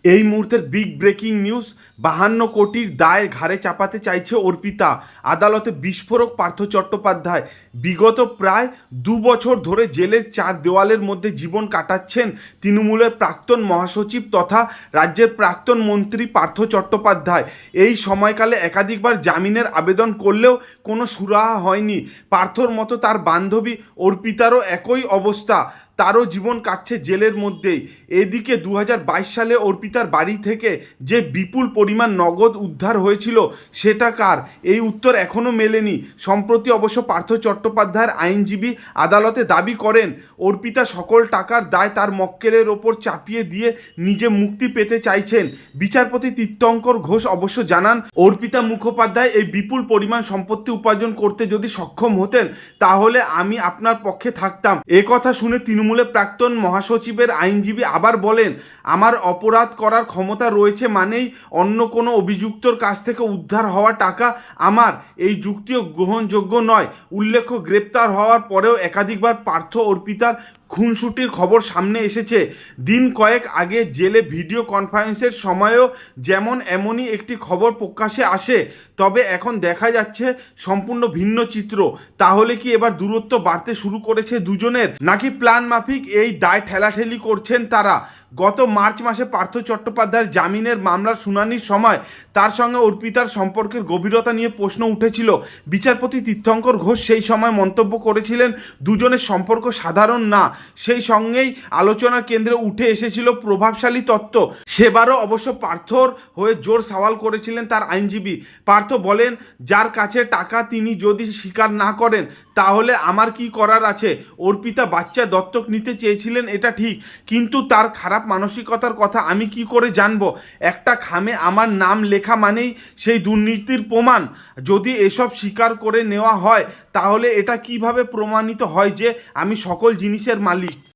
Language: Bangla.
এই মুহূর্তের বিগ ব্রেকিং নিউজ, 52 কোটির দায় ঘাড়ে চাপাতে চাইছে অর্পিতা। আদালতে বিস্ফোরক পার্থ চট্টোপাধ্যায়। বিগত প্রায় 2 বছর ধরে জেলের 4 দেওয়ালের মধ্যে জীবন কাটাচ্ছেন তৃণমূলের প্রাক্তন মহাসচিব তথা রাজ্যের প্রাক্তন মন্ত্রী পার্থ চট্টোপাধ্যায়। এই সময়কালে একাধিকবার জামিনের আবেদন করলেও কোনো সুরাহা হয়নি। পার্থর মতো তার বান্ধবী অর্পিতারও একই অবস্থা, তারও জীবন কাটছে জেলের মধ্যেই। এদিকে 2022 সালে অর্পিতার বাড়ি থেকে যে বিপুল পরিমাণ নগদ উদ্ধার হয়েছিল সেটা কার, এই উত্তর এখনও মেলেনি। সম্প্রতি অবশ্য পার্থ চট্টোপাধ্যায়ের আইনজীবী আদালতে দাবি করেন অর্পিতা সকল টাকার দায় তার মক্কেলের ওপর চাপিয়ে দিয়ে নিজে মুক্তি পেতে চাইছেন। বিচারপতি তীর্থঙ্কর ঘোষ অবশ্য জানান, অর্পিতা মুখোপাধ্যায় এই বিপুল পরিমাণ সম্পত্তি উপার্জন করতে যদি সক্ষম হতেন তাহলে আমি আপনার পক্ষে থাকতাম। কথা শুনে তৃণমূলের প্রাক্তন মহাসচিবের আইনজীবী আবার বলেন, আমার অপরাধ করার ক্ষমতা রয়েছে মানেই অন্য কোনো অভিযুক্তর কাছ থেকে উদ্ধার হওয়া টাকা আমার, এই যুক্তিও গ্রহণযোগ্য নয়। উল্লেখ্য, গ্রেপ্তার হওয়ার পরেও একাধিকবার পার্থ অর্পিতার খুনসুটির খবর সামনে এসেছে। দিন কয়েক আগে জেলে ভিডিও কনফারেন্সের সময়ও যেমন এমনই একটি খবর প্রকাশ্যে আসে, তবে এখন দেখা যাচ্ছে সম্পূর্ণ ভিন্ন চিত্র। তাহলে কি এবার দূরত্ব বাড়তে শুরু করেছে দুজনের, নাকি প্ল্যান মাফিক এই দায় ঠেলাঠেলি করছেন তারা? গত মার্চ মাসে পার্থ চট্টোপাধ্যায়ের জামিনের মামলার শুনানির সময় তার সঙ্গে অর্পিতার সম্পর্কের গভীরতা নিয়ে প্রশ্ন উঠেছিল। বিচারপতি তীর্থঙ্কর ঘোষ সেই সময় মন্তব্য করেছিলেন, দুজনের সম্পর্ক সাধারণ না। সেই সঙ্গেই আলোচনার কেন্দ্রে উঠে এসেছিল প্রভাবশালী তত্ত্ব। সেবারও অবশ্য পার্থর হয়ে জোর সওয়াল করেছিলেন তার আইনজীবী। পার্থ বলেন, যার কাছে টাকা তিনি যদি স্বীকার না করেন তাহলে আমার কি করার আছে? অর্পিতা বাচ্চা দত্তক নিতে চেয়েছিলেন এটা ঠিক, কিন্তু তার খারাপ মানসিকতার কথা আমি কি করে জানবো? একটা খামে আমার নাম লেখা মানেই সেই দুর্নীতির প্রমাণ। যদি এসব স্বীকার করে নেওয়া হয় তাহলে এটা কিভাবে প্রমাণিত হয় যে আমি সকল জিনিসের মালিক?